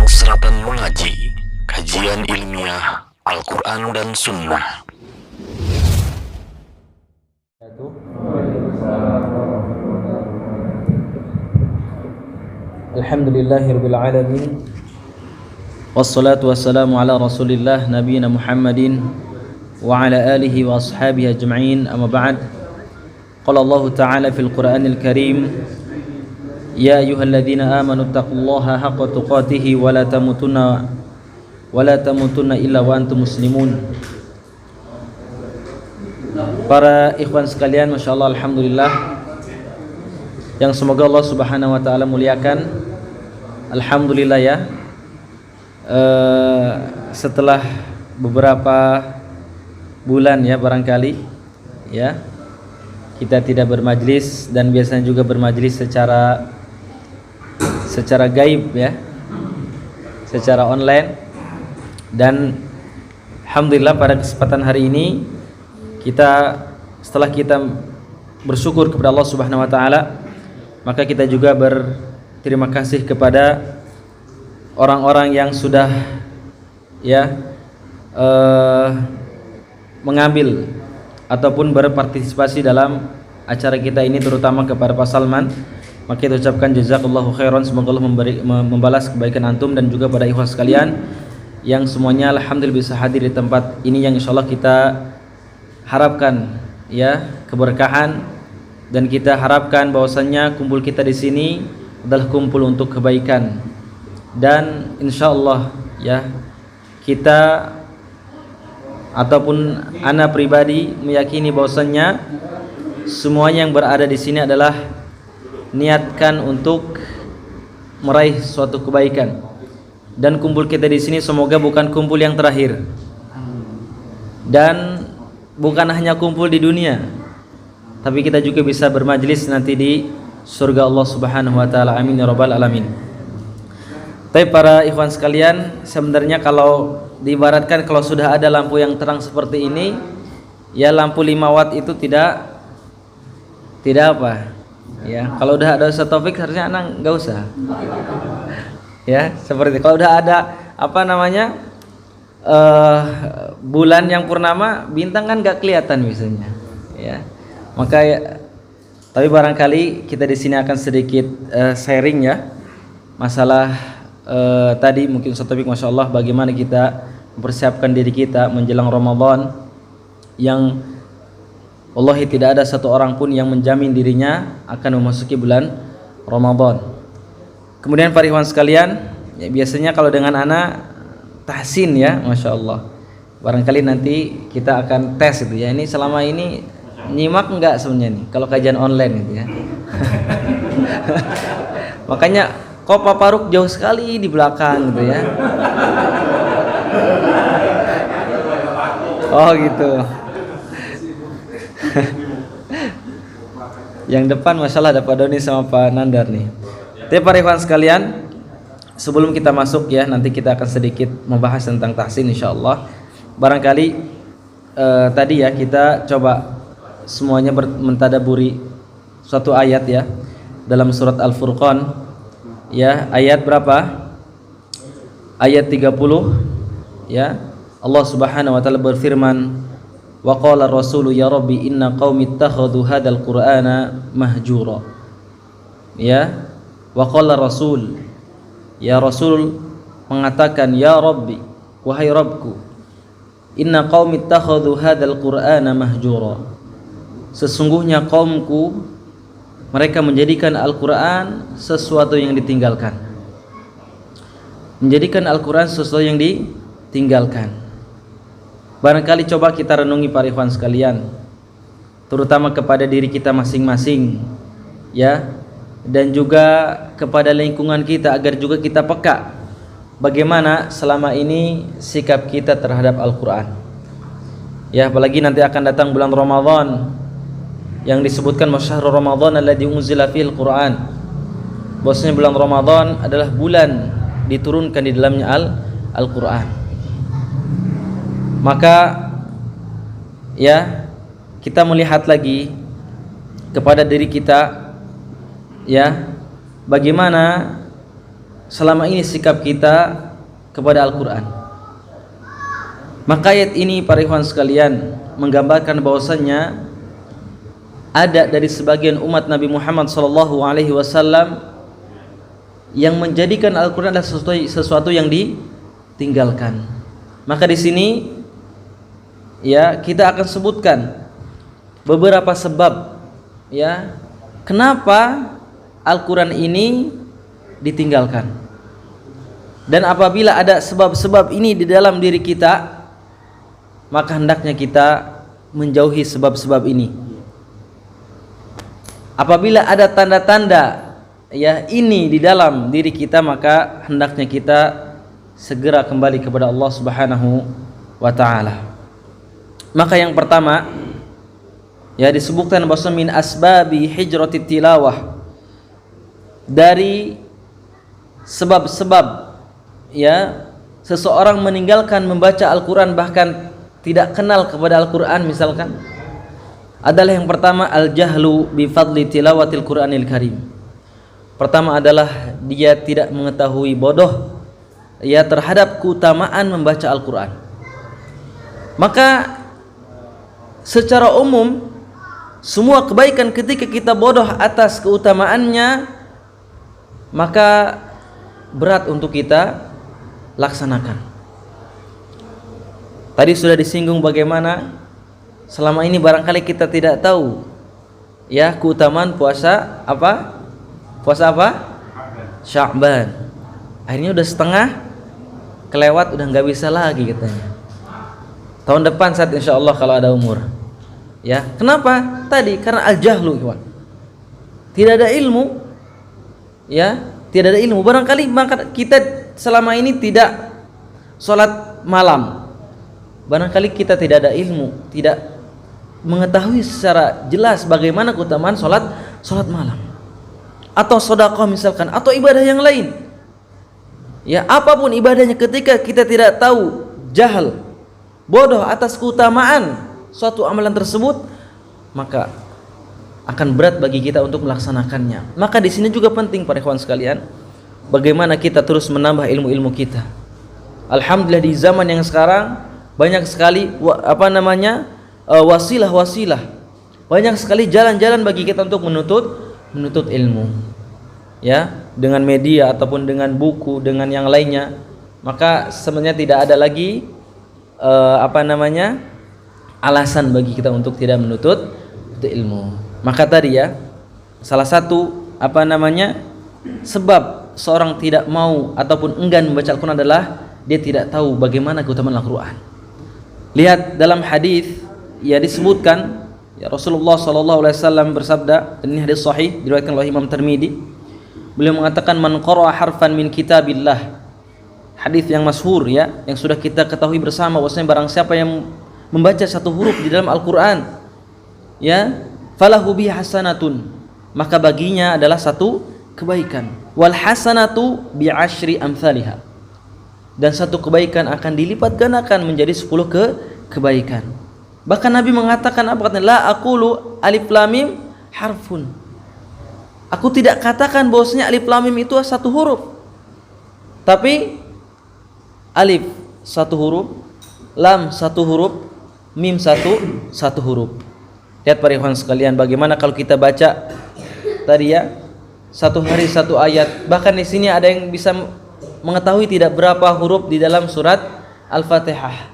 Serapan Mengaji, kajian ilmiah Al-Quran dan Sunnah. Alhamdulillahirabbil alamin. Wassalatu wassalamu ala Rasulillah nabiyina Muhammadin wa ala alihi wa ashabihi ajma'in. Amma ba'd. Qala Allah Ta'ala fil Qur'anil Karim: Ya ayyuhalladzina amanu taqullaha haqqa tuqatih wa la tamutunna illa wa antum muslimun. Para ikhwan sekalian, masyaallah, alhamdulillah, yang semoga Allah Subhanahu wa taala muliakan. Alhamdulillah ya. Setelah beberapa bulan ya barangkali ya, kita tidak bermajlis dan biasanya juga bermajlis secara gaib ya, secara online. Dan alhamdulillah pada kesempatan hari ini setelah kita bersyukur kepada Allah Subhanahu wa taala, maka kita juga berterima kasih kepada orang-orang yang sudah ya mengambil ataupun berpartisipasi dalam acara kita ini, terutama kepada Pak Salman. Maka kita ucapkan jazakallahu khairan, semoga Allah membalas kebaikan antum, dan juga pada ikhwan sekalian yang semuanya alhamdulillah bisa hadir di tempat ini, yang insyaallah kita harapkan ya keberkahan, dan kita harapkan bahwasannya kumpul kita di sini adalah kumpul untuk kebaikan. Dan insyaallah ya, kita ataupun ana pribadi meyakini bahwasannya semuanya yang berada di sini adalah niatkan untuk meraih suatu kebaikan, dan kumpul kita di sini semoga bukan kumpul yang terakhir, dan bukan hanya kumpul di dunia, tapi kita juga bisa bermajlis nanti di surga Allah Subhanahu wa taala. Amin ya rabbal alamin. Tapi para ikhwan sekalian, sebenarnya kalau diibaratkan, kalau sudah ada lampu yang terang seperti ini ya, lampu 5 watt itu tidak apa ya. Kalau udah ada Ustaz Taufik harusnya anak enggak usah ya, seperti kalau udah ada apa namanya bulan yang purnama, bintang kan enggak kelihatan misalnya ya. Maka ya, tapi barangkali kita di sini akan sedikit sharing ya, masalah tadi mungkin Ustaz Taufik Masya Allah bagaimana kita mempersiapkan diri kita menjelang Ramadan, yang wallahi tidak ada satu orang pun yang menjamin dirinya akan memasuki bulan Ramadan. Kemudian para ikhwan sekalian ya, biasanya kalau dengan anak tahsin ya, Masya Allah, barangkali nanti kita akan tes itu ya, ini selama ini nyimak enggak sebenarnya nih kalau kajian online gitu ya. Makanya kok Pak Faruk jauh sekali di belakang gitu ya. Oh gitu. Yang depan masalah ada Pak Doni sama Pak Nandar nih. Tapi para ikhwan sekalian, sebelum kita masuk ya, nanti kita akan sedikit membahas tentang tahsin insyaallah. Barangkali tadi ya kita coba semuanya mentadaburi suatu ayat ya, dalam surat Al-Furqan ya, ayat berapa? Ayat 30 ya. Allah Subhanahu wa taala berfirman, wa qala ar-rasulu ya rabbi inna qaumi ittakhadhu hadzal qur'ana mahjura. Ya, wa qala rasul, ya Rasul mengatakan, ya Rabbi, wahai Rabbku, inna qaumi ittakhadhu hadzal qur'ana mahjura. Sesungguhnya kaumku mereka menjadikan Al-Qur'an sesuatu yang ditinggalkan. Menjadikan Al-Qur'an sesuatu yang ditinggalkan. Barangkali coba kita renungi para ikhwan sekalian, terutama kepada diri kita masing-masing ya, dan juga kepada lingkungan kita, agar juga kita peka bagaimana selama ini sikap kita terhadap Al-Qur'an ya. Apalagi nanti akan datang bulan Ramadan yang disebutkan masyahrul Ramadan alladzi unzila fihil Qur'an, bahwasanya bulan Ramadan adalah bulan diturunkan di dalamnya Al-Qur'an. Maka ya, kita melihat lagi kepada diri kita ya, bagaimana selama ini sikap kita kepada Al-Quran? Maka ayat ini para ikhwan sekalian menggambarkan bahwasannya ada dari sebagian umat Nabi Muhammad SAW yang menjadikan Al-Quran adalah sesuatu yang ditinggalkan. Maka di sini ya kita akan sebutkan beberapa sebab ya kenapa Al-Quran ini ditinggalkan. Dan apabila ada sebab-sebab ini di dalam diri kita, maka hendaknya kita menjauhi sebab-sebab ini. Apabila ada tanda-tanda ya ini di dalam diri kita, maka hendaknya kita segera kembali kepada Allah Subhanahu wa taala. Maka yang pertama ya disebutkan bahwa min asbabi hijratit tilawah, dari sebab-sebab ya seseorang meninggalkan membaca Al-Quran, bahkan tidak kenal kepada Al-Quran misalkan, adalah yang pertama al-jahlu bi fadli tilawatil Qur'anil Karim. Pertama adalah dia tidak mengetahui, bodoh ya terhadap keutamaan membaca Al-Quran. Maka secara umum semua kebaikan ketika kita bodoh atas keutamaannya, maka berat untuk kita laksanakan. Tadi sudah disinggung bagaimana selama ini barangkali kita tidak tahu ya keutamaan puasa apa? Puasa apa? Sya'ban. Akhirnya udah setengah kelewat, udah nggak bisa lagi katanya. Tahun depan saat insyaallah kalau ada umur. Ya, kenapa? Tadi karena al-jahlu, kawan. Tidak ada ilmu. Ya, tidak ada ilmu. Barangkali maka kita selama ini tidak sholat malam. Barangkali kita tidak ada ilmu, tidak mengetahui secara jelas bagaimana keutamaan sholat malam, atau sedekah misalkan, atau ibadah yang lain. Ya, apapun ibadahnya, ketika kita tidak tahu, jahal, bodoh atas keutamaan suatu amalan tersebut, maka akan berat bagi kita untuk melaksanakannya. Maka di sini juga penting para ikhwan sekalian, bagaimana kita terus menambah ilmu-ilmu kita. Alhamdulillah di zaman yang sekarang banyak sekali wasilah-wasilah, banyak sekali jalan-jalan bagi kita untuk menuntut ilmu. Ya, dengan media ataupun dengan buku, dengan yang lainnya. Maka sebenarnya tidak ada lagi alasan bagi kita untuk tidak menuntut ilmu. Maka tadi ya, salah satu sebab seorang tidak mau ataupun enggan membaca Al-Quran adalah dia tidak tahu bagaimana keutamaan Al-Quran. Lihat dalam hadis ya disebutkan ya Rasulullah SAW bersabda, dan ini hadis sahih diriwayatkan oleh Imam Tirmidzi. Beliau mengatakan, man qara'a harfan min kitabillah. Hadis yang masyhur ya, yang sudah kita ketahui bersama, bahwasanya barang siapa yang membaca satu huruf di dalam Al-Quran ya, falahu bi hasanatun, maka baginya adalah satu kebaikan. Wal hasanatu bi asyri amsalihha, dan satu kebaikan akan dilipat gandakan menjadi 10 kebaikan. Bahkan Nabi mengatakan apa? La aqulu alif lam mim harfun. Aku tidak katakan bahwasanya alif lam mim itu satu huruf, tapi alif satu huruf, lam satu huruf, mim satu huruf. Lihat para ikhwan sekalian, bagaimana kalau kita baca tadi ya, satu hari satu ayat. Bahkan di sini ada yang bisa mengetahui tidak berapa huruf di dalam surat Al-Fatihah,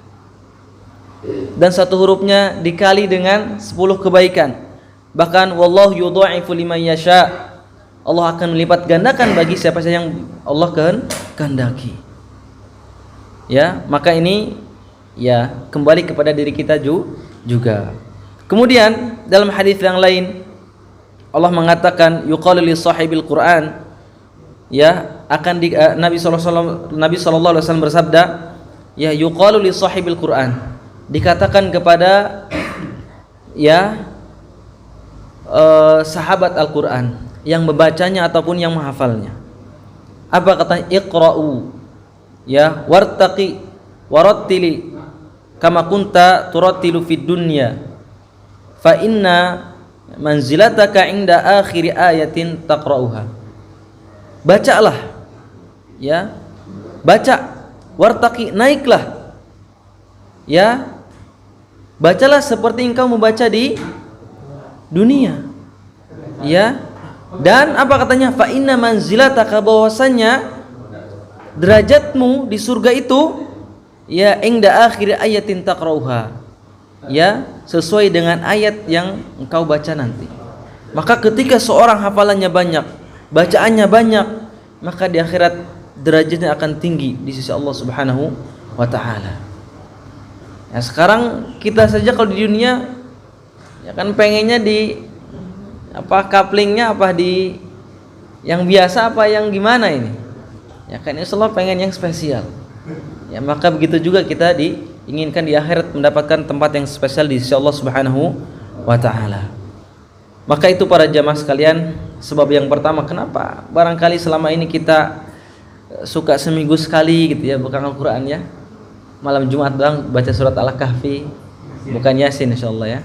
dan satu hurufnya dikali dengan 10 kebaikan. Bahkan wallahu yudha'ifu liman yasha, Allah akan melipat gandakan bagi siapa saja yang Allah kehendaki. Ya, maka ini ya kembali kepada diri kita juga. Kemudian dalam hadis yang lain Allah mengatakan yuqalu li sahibil Quran, ya akan Nabi sallallahu alaihi wasallam bersabda, ya yuqalu li sahibil Quran, dikatakan kepada ya sahabat Al-Quran yang membacanya ataupun yang menghafalnya. Apa katanya? Iqra'u ya wartaqi warattili kama kunta turattilu fid dunya fa inna manzilataka inda akhiri ayatin taqra'uha. Bacalah Ya, baca, wartaqi, naiklah. Ya, bacalah seperti engkau membaca di dunia. Ya, dan apa katanya? Fa inna manzilataka, bahwasanya derajatmu di surga itu ya inda akhir ayatin taqrauha, ya sesuai dengan ayat yang engkau baca nanti. Maka ketika seorang hafalannya banyak, bacaannya banyak, maka di akhirat derajatnya akan tinggi di sisi Allah Subhanahu wa taala. Ya, sekarang kita saja kalau di dunia ya kan pengennya di apa couplingnya apa di yang biasa apa yang gimana ini? Ya kan Allah pengen yang spesial. Ya, maka begitu juga kita diinginkan di akhirat mendapatkan tempat yang spesial di sisi Allah Subhanahu wa taala. Maka itu para jamaah sekalian, sebab yang pertama kenapa barangkali selama ini kita suka seminggu sekali gitu ya buka Al-Qur'an ya. Malam Jumat doang baca surat Al-Kahfi, bukan Yasin insyaallah ya.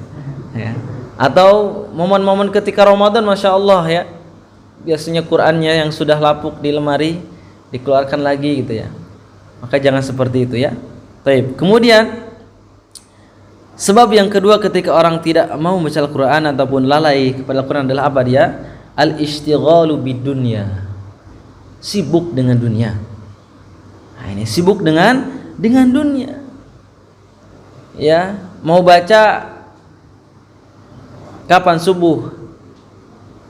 Ya. Atau momen-momen ketika Ramadan Masya Allah ya, biasanya Qur'annya yang sudah lapuk di lemari dikeluarkan lagi gitu ya. Maka jangan seperti itu ya. Baik. Kemudian sebab yang kedua ketika orang tidak mau membaca Al-Qur'an ataupun lalai kepada Al-Qur'an adalah apa dia? Al-ishtighalu bidunya. Sibuk dengan dunia. Nah, ini sibuk dengan dunia. Ya, mau baca kapan subuh?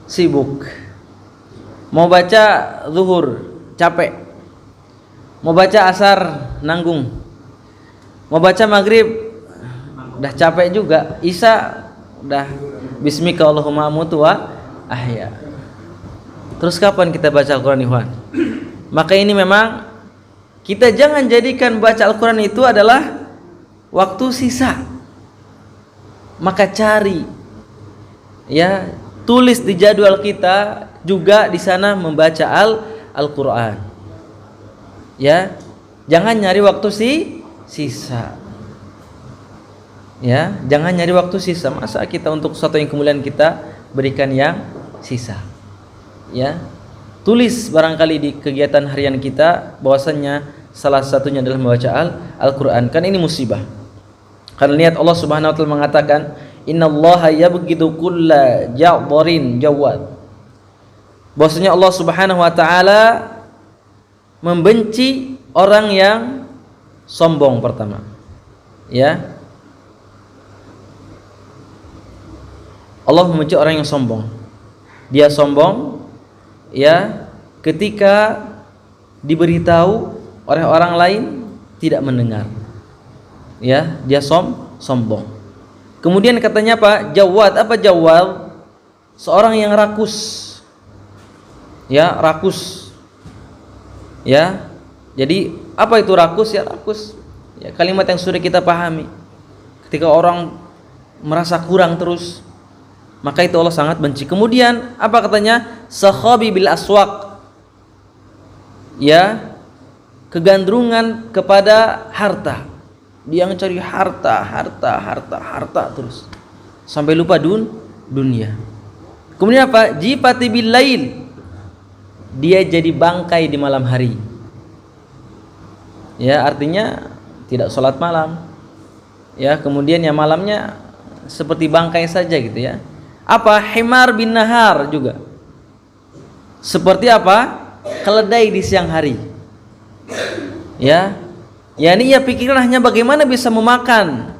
Sibuk. Mau baca zuhur, capek. Mau baca asar, nanggung. Mau baca maghrib, udah capek juga. Isya udah bismika Allahumma amutu wa ahya. Terus kapan kita baca Al-Quran ikhwan? Maka ini memang kita jangan jadikan baca Al-Quran itu adalah waktu sisa. Maka cari ya, tulis di jadwal kita juga di sana membaca Al-Quran. Ya, jangan nyari waktu sisa. Ya, jangan nyari waktu sisa. Masa kita untuk sesuatu yang kemuliaan kita berikan yang sisa. Ya, tulis barangkali di kegiatan harian kita bahwasannya salah satunya adalah membaca Al-Quran. Kan ini musibah. Karena lihat Allah Subhanahu wa taala mengatakan, innallaha yabghidu kulla ja'dharin jawad. Bahwasanya Allah Subhanahu wa taala membenci orang yang sombong pertama. Ya. Allah membenci orang yang sombong. Dia sombong ya ketika diberitahu oleh orang lain tidak mendengar. Ya, dia sombong. Kemudian katanya apa? Jawad. Apa jawad? Seorang yang rakus. Ya, rakus. Ya. Jadi apa itu rakus? Ya rakus. Ya, kalimat yang sudah kita pahami. Ketika orang merasa kurang terus, maka itu Allah sangat benci. Kemudian apa katanya? Sakhabi bil aswaq. Ya, kegandrungan kepada harta. Dia mencari harta terus sampai lupa dunia. Kemudian apa? Jifati bil lail. Dia jadi bangkai di malam hari. Ya, artinya tidak sholat malam. Ya, kemudian ya malamnya seperti bangkai saja gitu ya. Apa? Himar bin nahar juga. Seperti apa? Keledai di siang hari. Ya. Yani ia pikiran hanya bagaimana bisa memakan.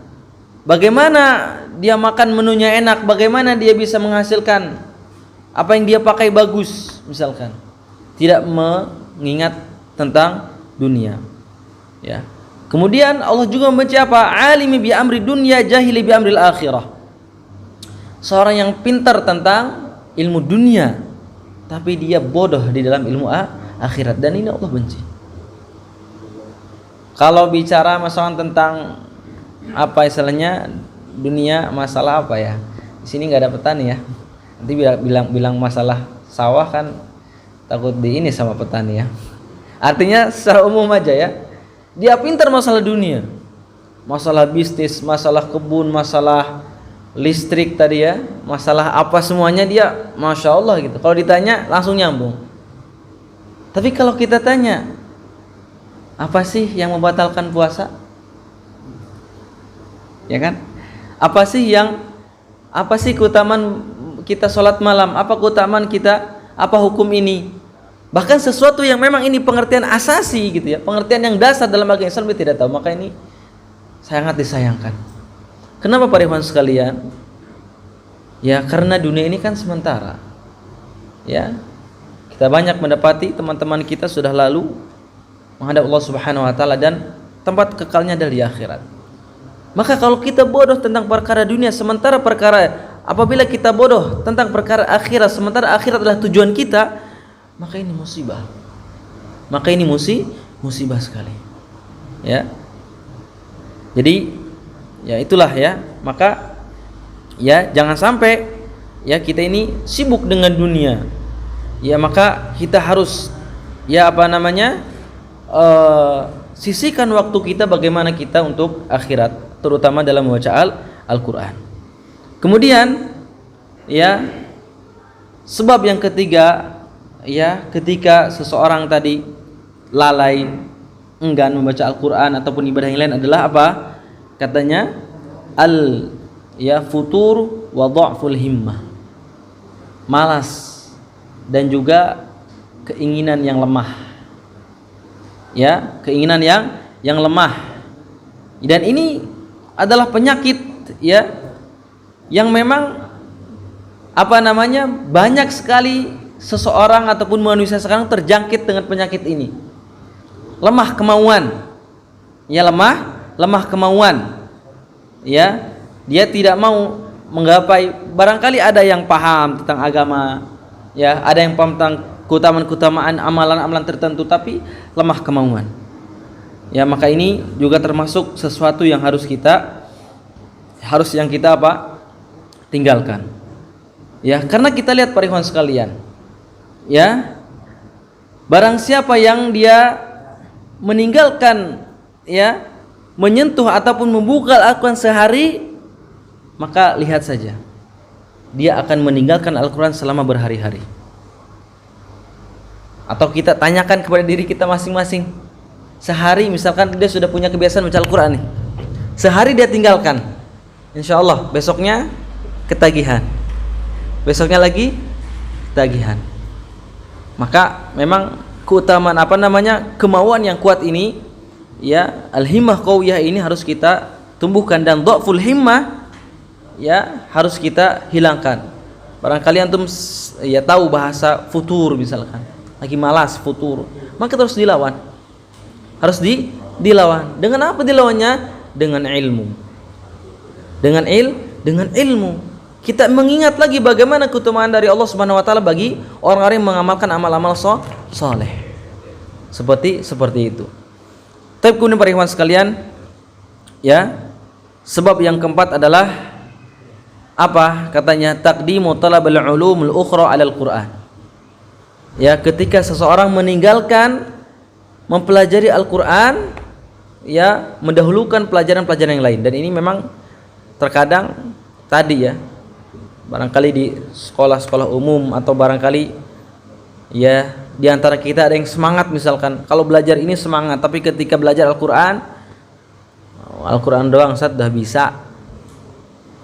Bagaimana dia makan menunya enak, bagaimana dia bisa menghasilkan apa yang dia pakai bagus misalkan. Tidak mengingat tentang dunia. Ya. Kemudian Allah juga membenci apa? Alimi bi amri dunya jahili bi amril akhirah. Seorang yang pintar tentang ilmu dunia tapi dia bodoh di dalam ilmu akhirat, dan ini Allah benci. Kalau bicara masalah tentang apa istilahnya dunia, masalah apa ya? Di sini nggak ada petani ya. Nanti bilang masalah sawah kan takut di ini sama petani ya. Artinya secara umum aja ya. Dia pintar masalah dunia, masalah bisnis, masalah kebun, masalah listrik tadi ya, masalah apa semuanya dia masya Allah gitu. Kalau ditanya langsung nyambung. Tapi kalau kita tanya Apa sih yang membatalkan puasa? Ya kan? Apa sih keutamaan kita sholat malam? Apa keutamaan kita? Apa hukum ini? Bahkan sesuatu yang memang ini pengertian asasi gitu ya, pengertian yang dasar dalam agama Islam dia tidak tahu, maka ini sangat disayangkan. Kenapa para ikhwan sekalian? Ya karena dunia ini kan sementara. Ya, kita banyak mendapati teman-teman kita sudah lalu menghadap Allah Subhanahu wa taala dan tempat kekalnya adalah di akhirat. Maka kalau kita bodoh tentang perkara dunia sementara apabila kita bodoh tentang perkara akhirat sementara akhirat adalah tujuan kita, maka ini musibah. Maka ini musibah sekali. Ya. Jadi ya itulah ya. Maka ya jangan sampai ya kita ini sibuk dengan dunia. Ya maka kita harus ya sisihkan waktu kita bagaimana kita untuk akhirat, terutama dalam membaca Al-Quran. Kemudian ya sebab yang ketiga ya ketika seseorang tadi lalai enggan membaca Al-Quran ataupun ibadah yang lain adalah apa? Katanya futur wa dha'ful himmah, malas dan juga keinginan yang lemah. Ya, keinginan yang lemah. Dan ini adalah penyakit ya yang memang banyak sekali seseorang ataupun manusia sekarang terjangkit dengan penyakit ini. Lemah kemauan. Ya lemah kemauan. Ya, dia tidak mau menggapai, barangkali ada yang paham tentang agama, ya, ada yang paham tentang keutamaan amalan-amalan tertentu tapi lemah kemauan. Ya, maka ini juga termasuk sesuatu yang harus kita tinggalkan. Ya, karena kita lihat para ikhwan sekalian. Ya. Barang siapa yang dia meninggalkan ya, menyentuh ataupun membuka Al-Qur'an sehari, maka lihat saja. Dia akan meninggalkan Al-Qur'an selama berhari-hari. Atau kita tanyakan kepada diri kita masing-masing. Sehari misalkan dia sudah punya kebiasaan baca Al-Quran nih, sehari dia tinggalkan, insya Allah besoknya ketagihan, besoknya lagi ketagihan. Maka memang keutamaan kemauan yang kuat ini ya, al-himmah qawiyah ini harus kita tumbuhkan, dan dha'ful himmah ya harus kita hilangkan. Barangkali antum ya tahu bahasa futur misalkan, lagi malas futur, maka terus dilawan. Harus dilawan. Dengan apa dilawannya? Dengan ilmu. Dengan ilmu. Kita mengingat lagi bagaimana keutamaan dari Allah Subhanahu wa taala bagi orang-orang yang mengamalkan amal-amal saleh. Seperti itu. Tapi kemudian para ikhwan sekalian, ya, sebab yang keempat adalah apa? Katanya taqdimu talabul ulumul ukhra 'alal Qur'an. Ya, ketika seseorang meninggalkan mempelajari Al-Quran, ya, mendahulukan pelajaran-pelajaran yang lain. Dan ini memang terkadang tadi ya, barangkali di sekolah-sekolah umum atau barangkali ya di antara kita ada yang semangat misalkan kalau belajar ini semangat, tapi ketika belajar Al-Quran doang sudah bisa,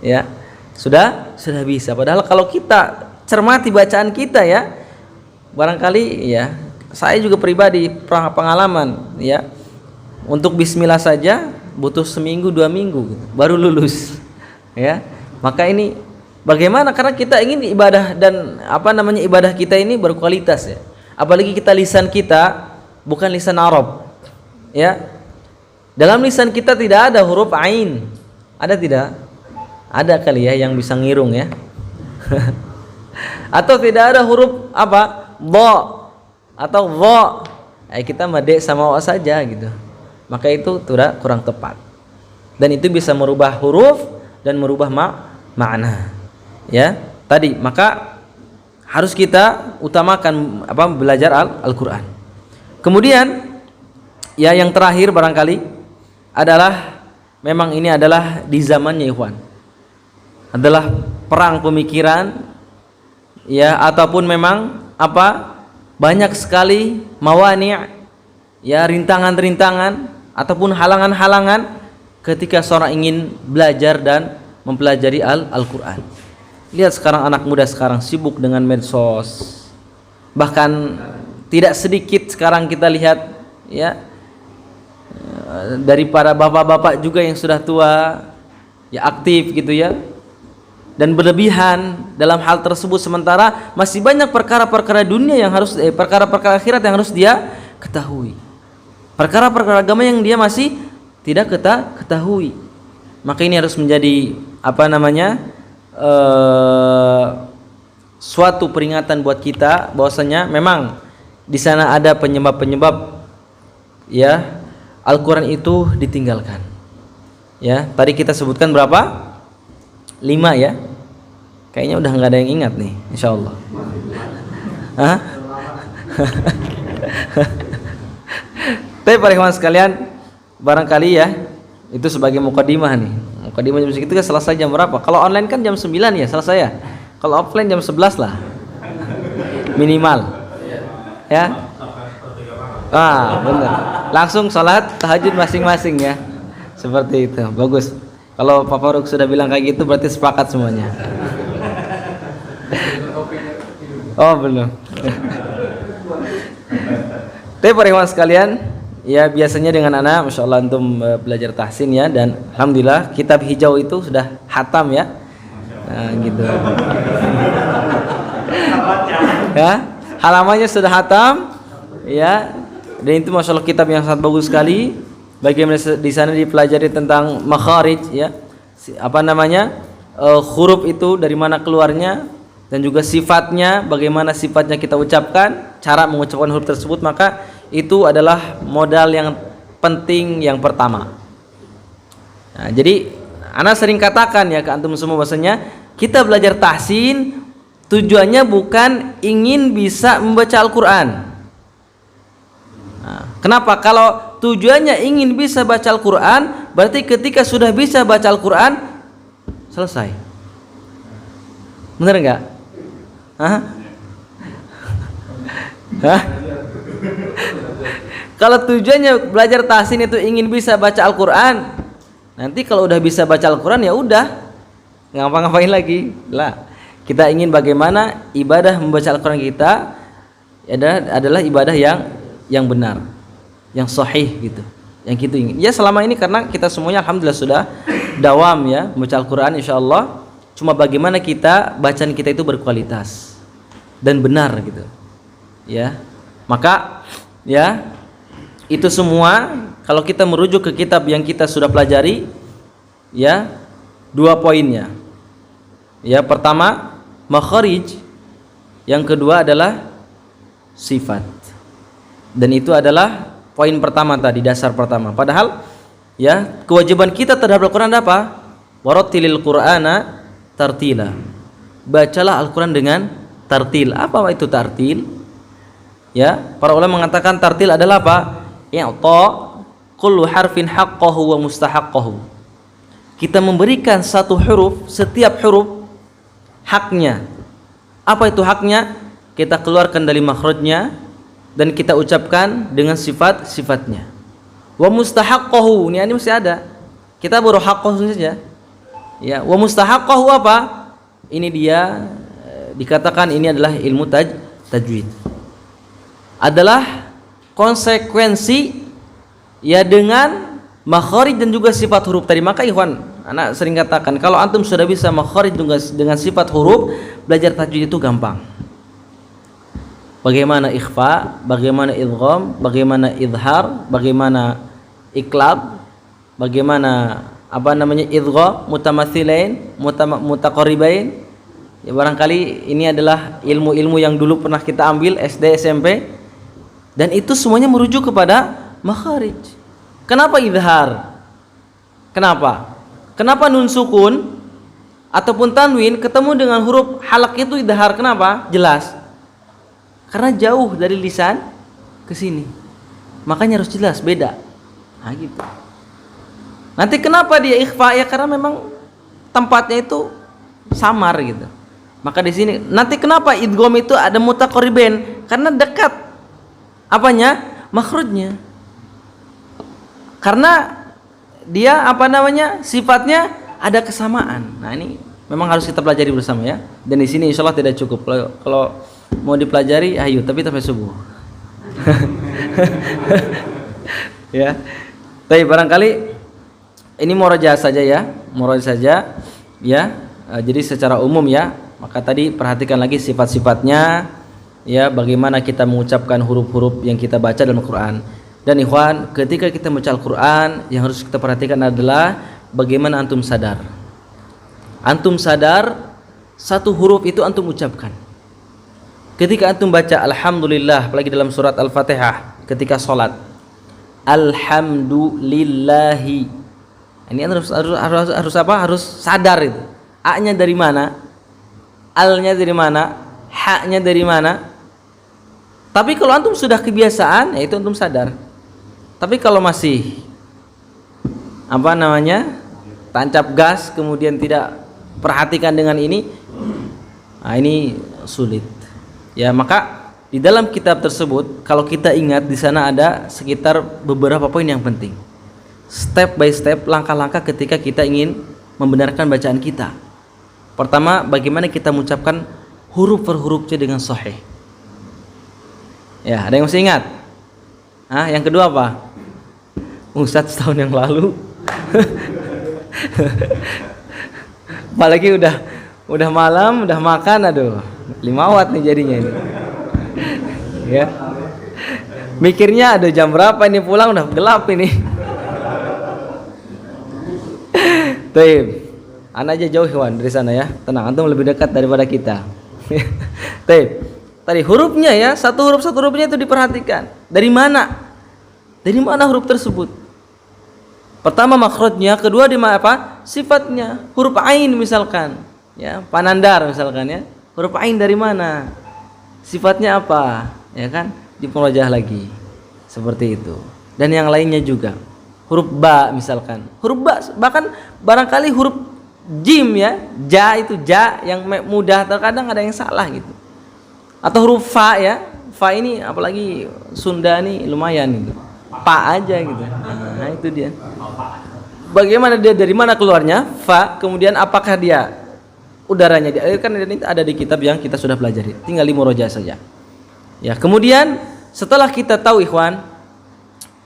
ya, sudah bisa. Padahal kalau kita cermati bacaan kita ya, barangkali ya, saya juga pribadi pengalaman ya, untuk bismillah saja butuh seminggu 2 minggu gitu, baru lulus ya. Maka ini bagaimana, karena kita ingin ibadah dan ibadah kita ini berkualitas ya. Apalagi kita lisan kita bukan lisan Arab ya. Dalam lisan kita tidak ada huruf ain. Ada tidak? Ada kali ya yang bisa ngirung ya. Atau tidak ada huruf dha atau dha, kita made sama wa saja gitu. Maka itu tidak, kurang tepat. Dan itu bisa merubah huruf dan merubah makna. Ya, tadi maka harus kita utamakan belajar Al-Qur'an. Kemudian ya yang terakhir barangkali adalah memang ini adalah di zamannya ikhwan. Adalah perang pemikiran ya, ataupun memang banyak sekali mawani' ya rintangan-rintangan ataupun halangan-halangan ketika seorang ingin belajar dan mempelajari Al-Qur'an. Lihat sekarang anak muda sekarang sibuk dengan medsos. Bahkan tidak sedikit sekarang kita lihat ya dari para bapak-bapak juga yang sudah tua ya aktif gitu ya, dan berlebihan dalam hal tersebut, sementara masih banyak perkara-perkara dunia yang harus perkara-perkara akhirat yang harus dia ketahui, perkara-perkara agama yang dia masih tidak ketahui. Maka ini harus menjadi suatu peringatan buat kita bahwasanya memang di sana ada penyebab-penyebab ya Al-Quran itu ditinggalkan. Ya, tadi kita sebutkan berapa? 5 ya. Kayaknya udah nggak ada yang ingat nih, insya Allah. Hah? Tapi para ikhwan sekalian, barangkali ya itu sebagai mukadimah nih. Mukadimah jam segitu kan selesai jam berapa? Kalau online kan jam 9 ya selesai ya. Kalau offline jam 11 lah minimal. Ya. Benar. Langsung sholat tahajud masing-masing ya. Seperti itu. Bagus. Kalau Pak Faruk sudah bilang kayak gitu berarti sepakat semuanya. Oh, belum. Tapi para ikhwan sekalian, ya biasanya dengan anak Masya Allah antum belajar tahsin ya, dan alhamdulillah kitab hijau itu sudah hatam ya. Nah, gitu. Ya, halamannya sudah hatam ya. Dan itu Masya Allah kitab yang sangat bagus sekali. Bagaimana di sana dipelajari tentang makharij ya, huruf itu dari mana keluarnya, dan juga sifatnya, bagaimana sifatnya kita ucapkan, cara mengucapkan huruf tersebut. Maka itu adalah modal yang penting yang pertama. Nah, jadi ana sering katakan ya ke antum semua bahwasanya kita belajar tahsin tujuannya bukan ingin bisa membaca Al-Quran. Nah, kenapa? Kalau tujuannya ingin bisa baca Al-Quran, berarti ketika sudah bisa baca Al-Quran selesai. Bener nggak? Hah? Kalau tujuannya belajar tahsin itu ingin bisa baca Al-Quran, nanti kalau udah bisa baca Al-Quran ya udah nggak ngapa-ngapain lagi lah. Kita ingin bagaimana ibadah membaca Al-Quran kita adalah ibadah yang benar, yang sahih gitu, yang kita ingin. Ya selama ini karena kita semuanya alhamdulillah sudah dawam ya membaca Al-Quran insyaallah. Cuma bagaimana kita bacaan kita itu berkualitas dan benar gitu. Ya. Maka ya itu semua kalau kita merujuk ke kitab yang kita sudah pelajari ya, 2 poinnya. Ya, pertama makharij, yang kedua adalah sifat. Dan itu adalah poin pertama tadi, dasar pertama. Padahal ya kewajiban kita terhadap Al-Quran ada apa? Warattilil Qur'ana tartila. Bacalah Al-Quran dengan tartil. Apa itu tartil? Ya, para ulama mengatakan tartil adalah apa? I'ta kullu harfin haqqahu wa mustahaqqahu. Kita memberikan satu huruf, setiap huruf haknya. Apa itu haknya? Kita keluarkan dari makhrajnya dan kita ucapkan dengan sifat-sifatnya. Wa mustahaqqahu, ini masih ada. Kita baru haqqahu saja. Ya, wa mustahaqqahu apa? Ini dia dikatakan ini adalah ilmu tajwid. Adalah konsekuensi ya dengan makharij dan juga sifat huruf tadi. Maka ikhwan, anak sering katakan kalau antum sudah bisa makharij dengan sifat huruf, belajar tajwid itu gampang. Bagaimana ikhfa, bagaimana idgham, bagaimana izhar, bagaimana iqlab, bagaimana idgham, mutamatsilain, mutaqarribain. Ya barangkali ini adalah ilmu-ilmu yang dulu pernah kita ambil SD, SMP, dan itu semuanya merujuk kepada makharij. Kenapa izhar? Kenapa nun sukun ataupun tanwin ketemu dengan huruf halak itu izhar? Kenapa? Jelas. Karena jauh dari lisan ke sini. Makanya harus jelas beda. Nah gitu. Nanti kenapa dia ikhfa? Ya karena memang tempatnya itu samar gitu. Maka di sini nanti kenapa idgham itu ada mutaqarribain? Karena dekat apanya? Makhrajnya. Karena dia apa namanya? Sifatnya ada kesamaan. Nah, ini memang harus kita pelajari bersama ya. Dan di sini insyaallah tidak cukup. Kalau mau dipelajari ayo, tapi sampai subuh. Ya. Tapi barangkali ini murojaah saja ya, murojaah saja ya. Jadi secara umum ya, maka tadi perhatikan lagi sifat-sifatnya ya, bagaimana kita mengucapkan huruf-huruf yang kita baca dalam Al-Qur'an. Dan ikhwan, ketika kita membaca Al-Qur'an, yang harus kita perhatikan adalah bagaimana antum sadar. Antum sadar satu huruf itu antum ucapkan. Ketika antum baca alhamdulillah, apalagi dalam surat Al-Fatihah ketika sholat, alhamdulillahi, ini harus apa? Harus sadar itu. A-nya dari mana? Al-nya dari mana? H-nya dari mana? Tapi kalau antum sudah kebiasaan, ya itu antum sadar. Tapi kalau masih apa namanya? Tancap gas kemudian tidak perhatikan dengan ini, nah ini sulit. Ya, maka di dalam kitab tersebut kalau kita ingat di sana ada sekitar beberapa poin yang penting. Step by step, langkah-langkah ketika kita ingin membenarkan bacaan kita. Pertama, bagaimana kita mengucapkan huruf per hurufnya dengan sahih. Ya, ada yang masih ingat? Yang kedua apa? Ustadz setahun yang lalu. Apalagi udah malam, udah makan, aduh, 5 watt nih jadinya ini. Ya. Mikirnya ada jam berapa ini pulang, udah gelap ini. Taib. Anak aja jauh hewan dari sana ya. Tenang, antum lebih dekat daripada kita. Taib. Tadi hurufnya ya, satu hurufnya itu diperhatikan. Dari mana? Dari mana huruf tersebut? Pertama makhrajnya, kedua di mana apa? Sifatnya. Huruf ain misalkan, ya, panandar misalkan ya. Huruf ain dari mana? Sifatnya apa? Ya kan? Diperwajah lagi. Seperti itu. Dan yang lainnya juga. Huruf ba misalkan. Huruf ba, bahkan barangkali huruf jim ya, ja itu ja yang mudah, terkadang ada yang salah gitu. Atau huruf fa ya. Fa ini apalagi Sunda nih lumayan gitu. Pa aja gitu. Nah, itu dia. Bagaimana dia, dari mana keluarnya? Fa, kemudian apakah dia udaranya dia, kan ini ada di kitab yang kita sudah pelajari. Tinggal murojaah saja. Ya, kemudian setelah kita tahu ikhwan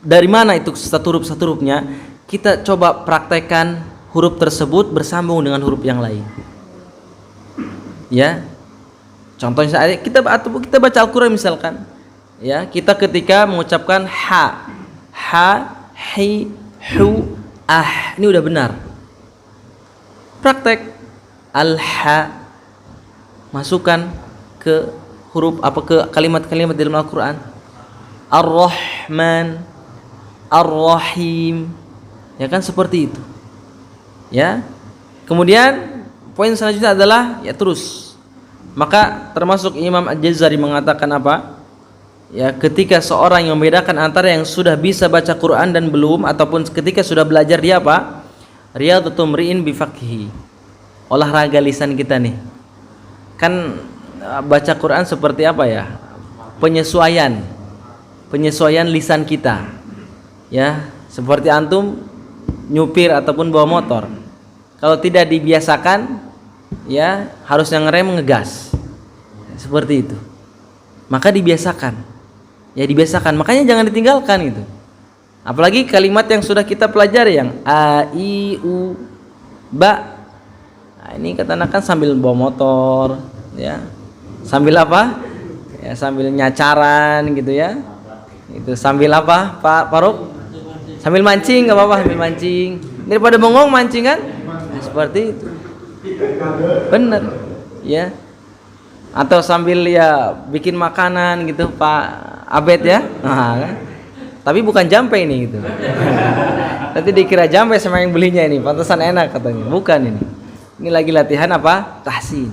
dari mana itu satu hurufnya, kita coba praktekkan huruf tersebut bersambung dengan huruf yang lain. Ya. Contohnya saat kita baca Al-Qur'an misalkan, ya, kita ketika mengucapkan ha, hi, hu, ah, ini udah benar. Praktek al-ha, masukkan ke huruf apa, ke kalimat-kalimat dalam Al-Qur'an. Ar-Rahman, Ar-Rahim, ya kan, seperti itu. Ya. Kemudian poin selanjutnya adalah ya terus. Maka termasuk Imam Al-Jazari mengatakan apa? Ya, ketika seorang yang membedakan antara yang sudah bisa baca Quran dan belum, ataupun ketika sudah belajar, dia apa? Riyadhatul mri'in bi fiqhi. Olahraga lisan kita nih. Kan baca Quran seperti apa ya? Penyesuaian lisan kita. Ya, seperti antum nyupir ataupun bawa motor. Kalau tidak dibiasakan, ya harusnya ngerem ngegas. Seperti itu. Maka dibiasakan. Ya dibiasakan, makanya jangan ditinggalkan gitu. Apalagi kalimat yang sudah kita pelajari yang a, i, u, ba. Nah, ini katakan sambil bawa motor, ya. Sambil apa? Ya sambil nyacaran gitu ya. Itu sambil apa, Pak Faruk? Sambil mancing, enggak apa-apa, sambil mancing. Daripada bengong mancing kan? Nah, seperti itu. Benar. Ya. Atau sambil ya bikin makanan gitu Pak Abed ya. Nah, kan? Tapi bukan jampe ini gitu. Nanti dikira jampe sama yang belinya ini, pantesan enak katanya. Bukan ini. Ini lagi latihan apa? Tahsin.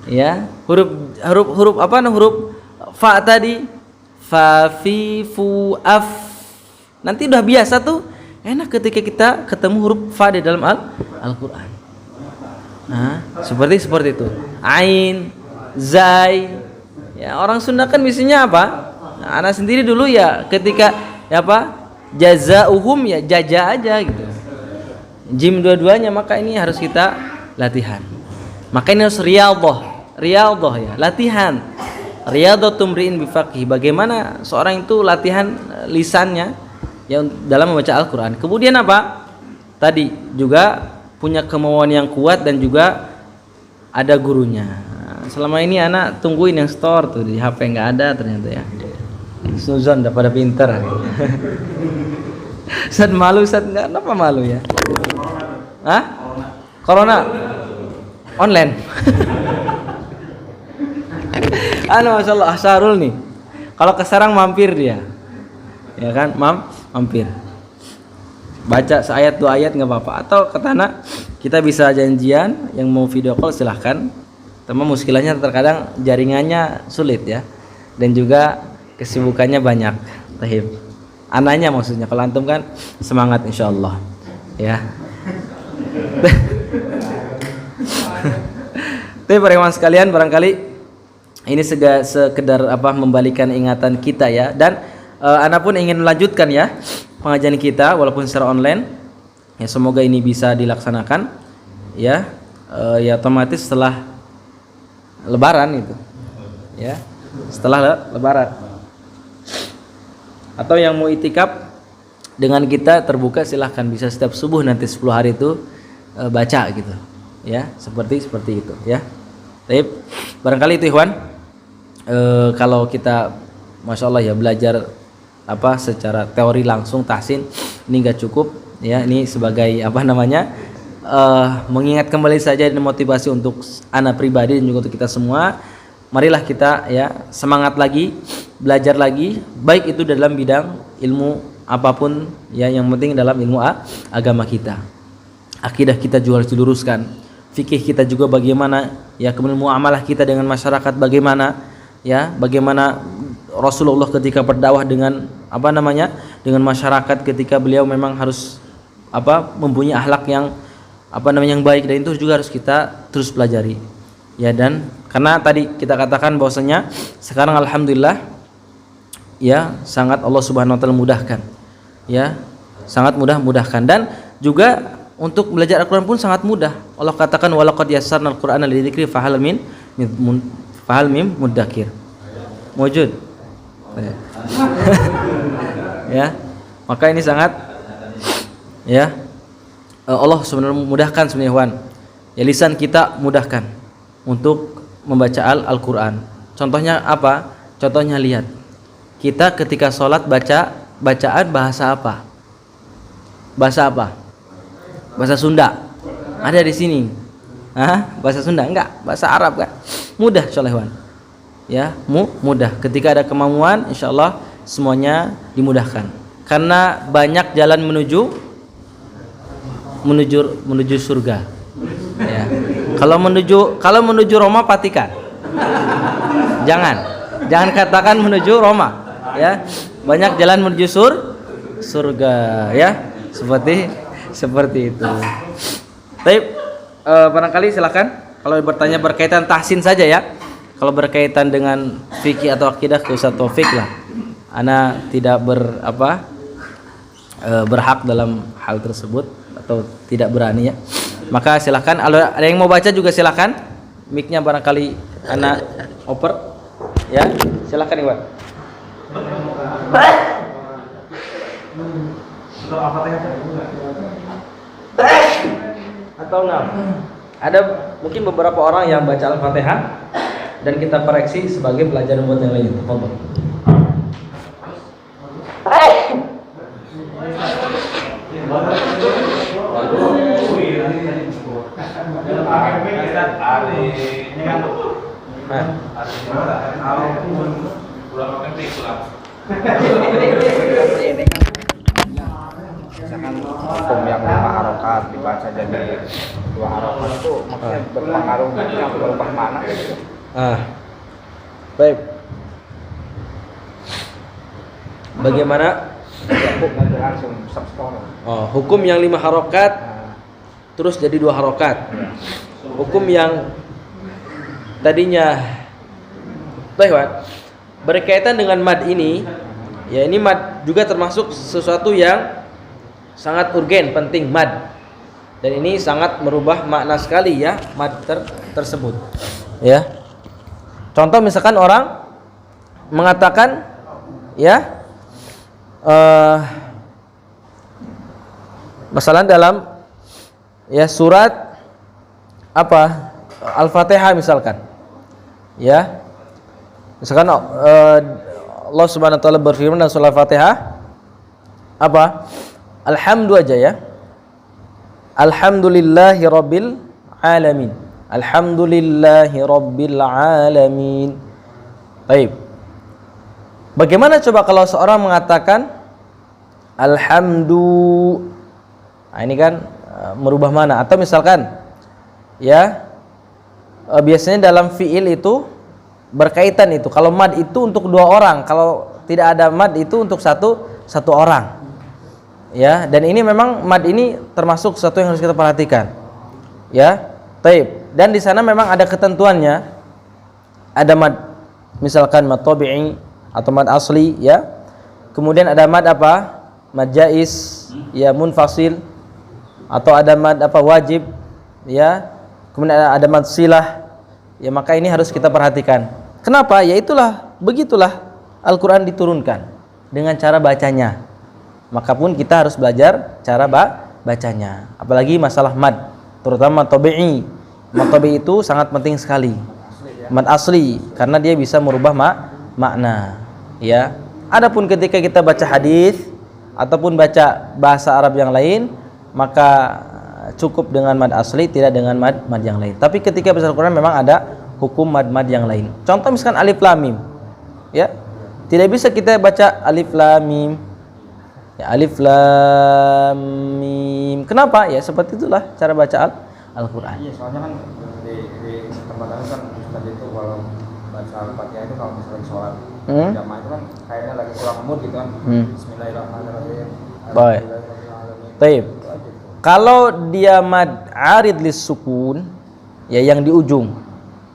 Ya, huruf apa? Huruf fa tadi, fa, fi, fu, af. Nanti udah biasa tuh, enak ketika kita ketemu huruf fa di dalam Al-Qur'an. Nah, seperti itu. Ain, zai. Ya, orang Sunda kan biasanya apa? Nah, anak sendiri dulu ya ketika ya apa? Jazauhum ya jaja aja gitu. Jim dua-duanya, maka ini harus kita latihan. Maka ini harus riyadhah ya, latihan. Riyadhatum ri'in bifaqih. Bagaimana seorang itu latihan lisannya ya dalam membaca Al-Qur'an. Kemudian apa? Tadi juga punya kemauan yang kuat dan juga ada gurunya. Selama ini anak tungguin yang store tuh di HP nggak ada ternyata ya. Snuzon udah pada pinter. Ustaz malu, Ustaz nggak kenapa malu ya? Hah? Corona online. Masyaallah Sarul nih. Kalau ke Serang mampir dia. Ya kan? Mampir. Baca seayat dua ayat nggak apa-apa, atau ke tanah kita bisa janjian, yang mau video call silahkan. Teman muskilahnya terkadang jaringannya sulit ya, dan juga kesibukannya banyak. Tahib. Anaknya maksudnya, kalau antum kan semangat insyaallah ya. Tapi para ikhwan sekalian, barangkali ini sekedar membalikan ingatan kita ya, dan anak pun ingin melanjutkan ya pengajian kita walaupun secara online ya, semoga ini bisa dilaksanakan ya. Ya otomatis setelah lebaran itu ya, setelah lebaran, atau yang mau itikaf dengan kita terbuka silahkan, bisa setiap subuh nanti 10 hari itu baca gitu ya, seperti itu ya. Baik, barangkali itu ikhwan, kalau kita Masya Allah ya belajar secara teori langsung tahsin ini nggak cukup ya, ini sebagai mengingat kembali saja dan motivasi untuk anak pribadi dan juga untuk kita semua. Marilah kita ya semangat lagi, belajar lagi, baik itu dalam bidang ilmu apapun ya, yang penting dalam ilmu agama kita, akidah kita juga harus diluruskan, fikih kita juga bagaimana ya, kemudian muamalah kita dengan masyarakat bagaimana ya, bagaimana Rasulullah ketika berdakwah dengan dengan masyarakat, ketika beliau memang harus mempunyai akhlak yang yang baik, dan itu juga harus kita terus pelajari ya. Dan karena tadi kita katakan bahwasanya sekarang alhamdulillah ya, sangat Allah Subhanahu wa taala mudahkan ya, sangat mudahkan, dan juga untuk belajar Al-Qur'an pun sangat mudah. Allah katakan walaqad yassarnal Qur'ana lidzikri fahal min muddakir. Wujud. Ya. Maka ini sangat ya, Allah sebenarnya mudahkan sebenarnya Wan. Ya, lisan kita mudahkan untuk membaca Al-Qur'an. Contohnya apa? Contohnya lihat. Kita ketika sholat bacaan bahasa apa? Bahasa apa? Bahasa Sunda. Ada di sini. Bahasa Sunda enggak? Bahasa Arab kan? Mudah insyaallah Wan. Ya, mudah. Ketika ada kemampuan insyaallah semuanya dimudahkan. Karena banyak jalan menuju surga. Ya. Kalau menuju Roma Vatikan. Jangan katakan menuju Roma, ya. Banyak jalan menuju surga, ya. Seperti itu. Baik, barangkali silakan kalau bertanya berkaitan tahsin saja ya. Kalau berkaitan dengan fikih atau akidah ke Ustaz Taufik lah. Ana tidak berhak dalam hal tersebut atau tidak berani ya. Maka silakan, ada yang mau baca juga silakan. Mic-nya barangkali Ana oper ya. Silakan Iwan. Atau enggak? Ada mungkin beberapa orang yang baca Al-Fatihah dan kita koreksi sebagai pelajaran buat yang lain. Tafadhol. Misalkan hukum yang 5 harokat dibaca jadi 2 harokat itu maksudnya berpengaruh yang berubah mana gitu. Baik. Bagaimana langsung substone. Hukum yang 5 harokat terus jadi 2 harokat. Hukum yang tadinya berkaitan dengan mad ini Ya, ini mad juga termasuk sesuatu yang sangat urgen, penting, mad. Dan ini sangat merubah makna sekali ya mad tersebut. Ya. Contoh misalkan orang mengatakan ya masalah dalam ya surat apa? Al-Fatihah misalkan. Ya. Misalkan Allah Subhanahu wa taala berfirman dalam surah Al-Fatihah apa? Alhamdu aja ya. Alhamdulillahi rabbil alamin. Alhamdulillahi rabbil alamin. Baik. Bagaimana coba kalau seorang mengatakan alhamdu? Nah, ini kan merubah mana? Atau misalkan ya biasanya dalam fiil itu berkaitan itu. Kalau mad itu untuk dua orang, kalau tidak ada mad itu untuk satu orang. Ya, dan ini memang mad ini termasuk sesuatu yang harus kita perhatikan. Ya, taib. Dan di sana memang ada ketentuannya. Ada mad misalkan mad tabi'i atau mad asli ya. Kemudian ada mad apa? Mad jaiz, ya munfasil, atau ada mad apa wajib ya. Kemudian ada mad silah. Ya, maka ini harus kita perhatikan. Kenapa? Ya itulah, begitulah Al-Qur'an diturunkan dengan cara bacanya. Maka pun kita harus belajar cara bacanya. Apalagi masalah mad, terutama mad tabi'i. Mad tabi'i itu sangat penting sekali. Mad asli karena dia bisa merubah makna. Ya. Adapun ketika kita baca hadis ataupun baca bahasa Arab yang lain, maka cukup dengan mad asli, tidak dengan mad yang lain. Tapi ketika baca Al-Qur'an memang ada hukum mad yang lain. Contoh misalkan alif lam mim. Ya. Tidak bisa kita baca alif lam mim. Ya, alif lam mim. Kenapa? Ya seperti itulah cara baca Al-Qur'an. Iya, soalnya kan di tempat lain kan Ustaz itu kalau baca Al-Fatihah itu kalau misalnya sholat jamaah itu kan kayaknya lagi kurang mood gitu kan. Bismillahirrahmanirrahim. Baik. Baik. Kalau dia mad arid lis sukun, ya yang di ujung.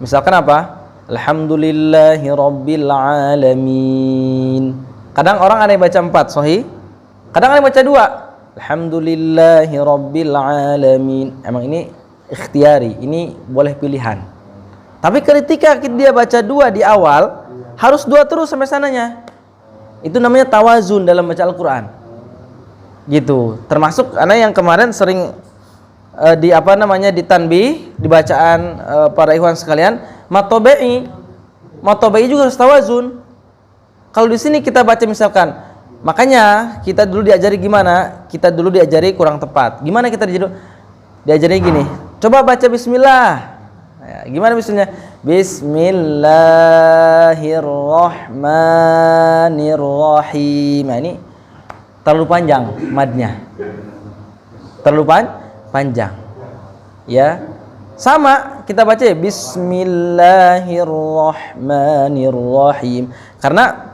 Misalkan apa? Alhamdulillahi rabbil alamin. Kadang orang ada yang baca 4 sahih. Kadang ada yang baca 2. Alhamdulillahi rabbil alamin. Emang ini ikhtiari, ini boleh pilihan. Tapi ketika dia baca 2 di awal, harus 2 terus sampai sananya. Itu namanya tawazun dalam baca Al-Qur'an. Gitu. Termasuk anak yang kemarin sering di apa namanya ditanbih di bacaan para ikhwan sekalian, mad tabi'i. Mad tabi'i juga harus tawazun. Kalau di sini kita baca misalkan, makanya kita dulu diajari gimana? Kita dulu diajari kurang tepat. Gimana kita diajari gini? Coba baca bismillah. Ya, gimana bismillah? Bismillahirrahmanirrahim. Nah, ini terlalu panjang madnya. Terlalu panjang. Ya. Sama kita baca ya, bismillahirrahmanirrahim. Karena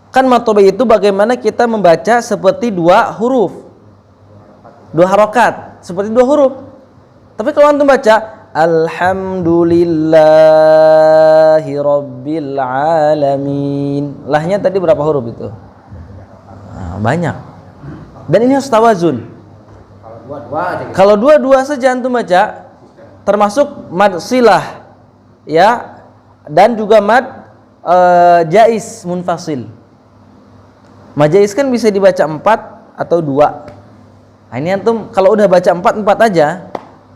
kan mad tabi'i itu bagaimana kita membaca seperti 2 huruf. 2 harokat, seperti 2 huruf. Tapi kalau antum baca alhamdulillahi rabbil alamin, lahnya tadi berapa huruf itu? Nah, banyak. Dan ini harus tawazun. Kalau dua saja antum baca, termasuk mad silah ya, dan juga mad jaiz munfasil. Mad jaiz kan bisa dibaca 4 atau 2. Nah, ini antum kalau udah baca 4 aja.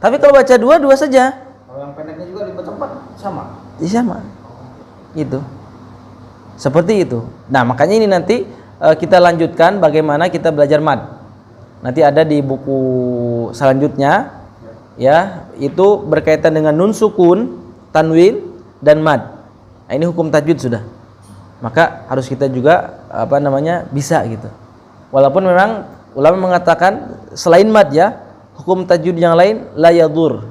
Tapi kalau baca 2 saja. Kalau yang pendeknya juga dibaca 4 sama. Iya sama. Gitu. Seperti itu. Nah, makanya ini nanti kita lanjutkan bagaimana kita belajar mad. Nanti ada di buku selanjutnya ya, itu berkaitan dengan nun sukun, tanwin dan mad. Nah, ini hukum tajwid sudah. Maka harus kita juga apa namanya bisa gitu. Walaupun memang ulama mengatakan selain mad ya, hukum tajwid yang lain la yadur,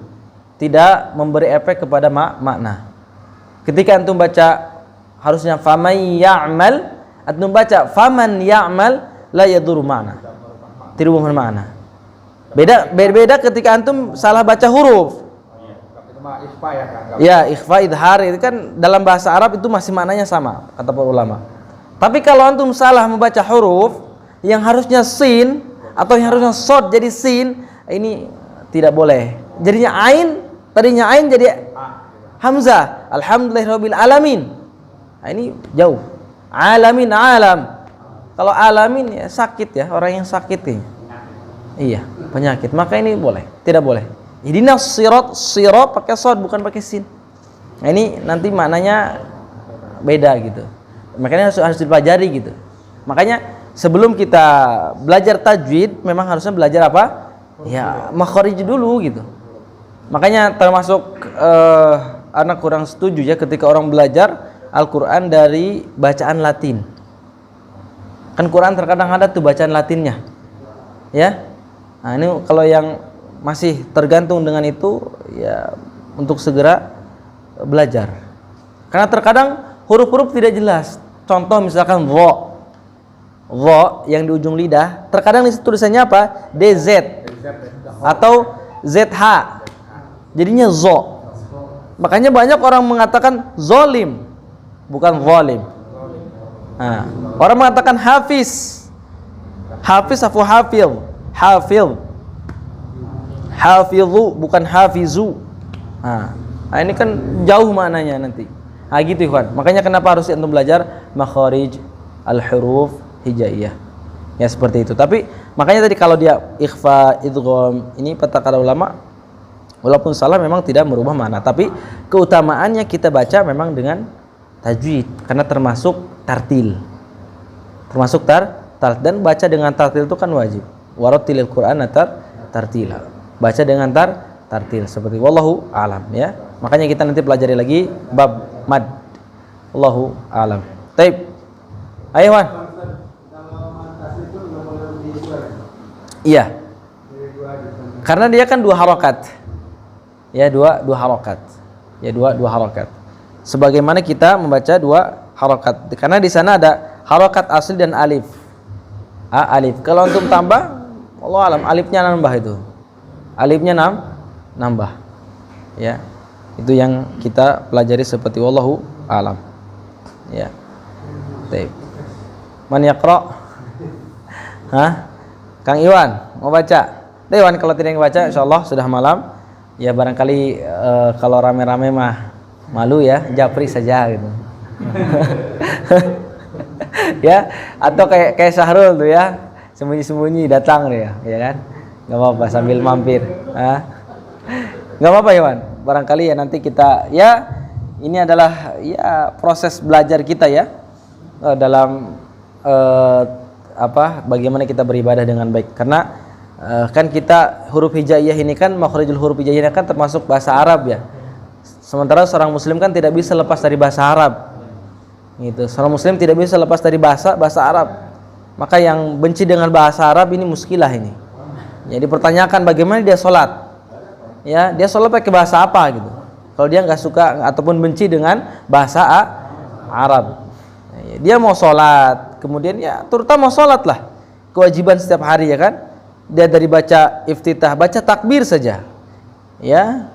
tidak memberi efek kepada makna. Ketika antum baca harusnya faman ya'mal, antum baca faman ya'mal la yadur makna, tidak berubah makna. Beda ketika antum salah baca huruf. Ikhfa ya kan? Ya, ikhfa idhar itu kan dalam bahasa Arab itu masih maknanya sama kata para ulama. Tapi kalau antum salah membaca huruf yang harusnya sin atau yang harusnya shod jadi sin, ini tidak boleh. Tadinya ain jadi hamzah. Alhamdulillahirabbil alamin. Nah, ini jauh. Alamin alam. Kalau alamin ya sakit ya, orang yang sakit ini. Iya, penyakit. Maka ini boleh, tidak boleh. Ihdinas sirat pakai shod bukan pakai sin. Nah, ini nanti maknanya beda gitu. Makanya harus dipelajari gitu. Makanya sebelum kita belajar tajwid memang harusnya belajar apa? Ya, makharij dulu gitu. Makanya termasuk anak kurang setuju ya ketika orang belajar Al-Qur'an dari bacaan Latin. Kan Quran terkadang ada tuh bacaan Latinnya. Ya. Nah, ini kalau yang masih tergantung dengan itu ya untuk segera belajar. Karena terkadang huruf-huruf tidak jelas. Contoh misalkan dha yang di ujung lidah, terkadang di situ tulisannya apa? DZ atau ZH. Jadinya zo. Makanya banyak orang mengatakan zolim, bukan zalim. Nah, orang mengatakan hafiz. Hafiz atau hafil? Hafil. Hafizu bukan hafizu. Nah, ini kan jauh maknanya nanti. Nah, gitu ikhwan. Makanya kenapa harus antum belajar makharij al-huruf hijaiyah. Ya seperti itu. Tapi makanya tadi kalau dia ikhfa, idgham, ini kata ulama walaupun salah memang tidak merubah makna, tapi keutamaannya kita baca memang dengan tajwid karena termasuk tartil. Termasuk dan baca dengan tartil itu kan wajib. Warattilil Qur'ana tartila. Baca dengan tartil seperti wallahu alam ya. Makanya kita nanti pelajari lagi bab mad. Wallahu alam. Taib. Ayo Wan. Iya. Karena dia kan dua harokat. Ya, dua harokat. Ya, dua harokat. Sebagaimana kita membaca dua harokat. Karena di sana ada harokat asli dan alif. Alif. Kalau antum tambah, Allah alam, alifnya nambah itu. Alifnya nambah. Ya. Itu yang kita pelajari seperti wallahu alam. Ya. Baik. Man yaqra? Hah? Kang Iwan mau baca? Iwan kalau tidak baca insyaallah sudah malam. Ya barangkali kalau rame-rame mah malu ya, japri saja gitu. Ya, atau kayak Syahrul tuh ya, sembunyi-sembunyi datang dia, ya kan? Enggak apa-apa sambil mampir. Enggak apa-apa Iwan. Barangkali ya nanti kita ya ini adalah ya proses belajar kita ya dalam bagaimana kita beribadah dengan baik. Karena kan kita huruf hijaiyah ini kan makhrijul huruf hijaiyah kan termasuk bahasa Arab ya. Sementara seorang muslim kan tidak bisa lepas dari bahasa Arab. Gitu. Seorang muslim tidak bisa lepas dari bahasa Arab. Maka yang benci dengan bahasa Arab ini muskilah ini. Ya dipertanyakan bagaimana dia sholat. Ya, dia sholat pakai bahasa apa gitu. Kalau dia nggak suka ataupun benci dengan bahasa Arab. Ya, dia mau sholat, kemudian ya terutama sholat lah. Kewajiban setiap hari ya kan. Dia dari baca iftitah, baca takbir saja. Ya.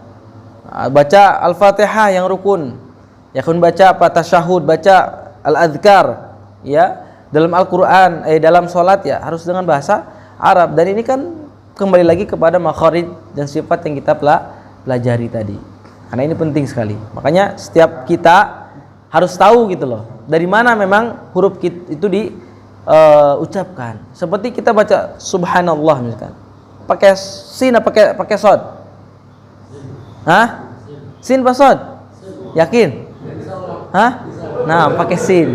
Baca Al-Fatihah yang rukun. Ya kan baca apa tasyahud, baca al-adzkar ya dalam Al-Qur'an dalam salat ya harus dengan bahasa Arab dan ini kan kembali lagi kepada makharij dan sifat yang kita pelajari tadi. Karena ini penting sekali. Makanya setiap kita harus tahu gitu loh. Dari mana memang huruf itu diucapkan. Seperti kita baca subhanallah misalkan. Pakai sin apa pakai shad? Hah? Sin apa shad? Yakin? Hah? Nah, pakai sin.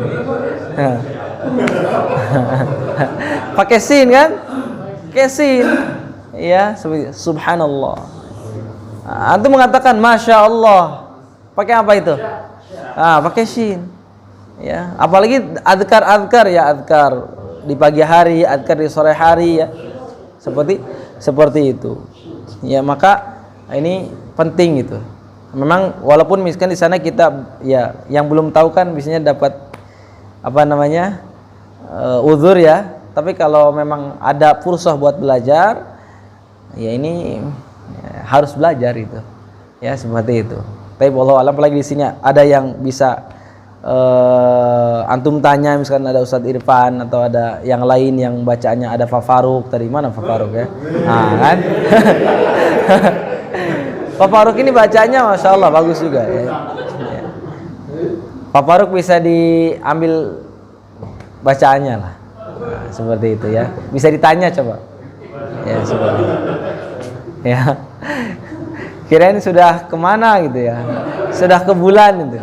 Pakai sin kan? Pakai sin. Ya, subhanallah. Antum mengatakan masya Allah. Pakai apa itu? Pakai sin. Ya, apalagi azkar ya, azkar di pagi hari, azkar di sore hari ya. Seperti itu. Ya, maka ini penting itu. Memang walaupun misalkan di sana kita ya yang belum tahu kan biasanya dapat uzur ya. Tapi kalau memang ada fursah buat belajar, ya ini ya, harus belajar itu. Ya seperti itu. Tapi wallahu alam apalagi di sini ada yang bisa antum tanya misalkan ada Ustadz Irfan atau ada yang lain yang bacaannya ada Pak Faruk, tadi mana Pak Faruk ya? Nah kan? Pak Faruk ini bacanya Masya Allah bagus juga ya. Pak Faruk bisa diambil bacaannya lah, nah, seperti itu ya. Bisa ditanya coba, ya seperti itu. Ya, kirain sudah kemana gitu ya, sudah ke bulan itu.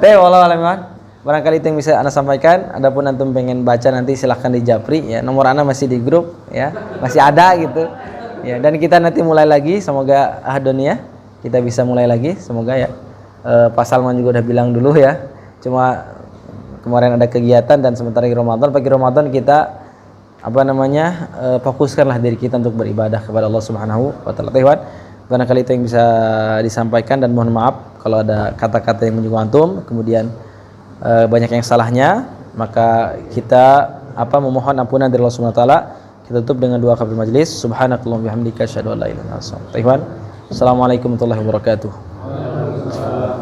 Wallahu a'lam. Barangkali itu yang bisa Anda sampaikan. Adapun antum pengen baca nanti silahkan di Japri ya. Nomor Anda masih di grup ya, masih ada gitu. Ya, dan kita nanti mulai lagi. Semoga Ahdonia kita bisa mulai lagi. Semoga ya. Pak Salman juga udah bilang dulu ya. Cuma kemarin ada kegiatan dan sementara lagi Ramadan. Pagi Ramadan kita fokuskanlah diri kita untuk beribadah kepada Allah Subhanahu wa taala. Barangkali itu yang bisa disampaikan dan mohon maaf kalau ada kata-kata yang menyinggung antum, kemudian banyak yang salahnya, maka kita memohon ampunan dari Allah Subhanahu wa taala. Kita tutup dengan doa kafaratul majelis. Subhanakallahumma bihamdika asyhadu an la ilaha illa anta astaghfiruka wa atubu ilaik. Assalamualaikum warahmatullahi wabarakatuh.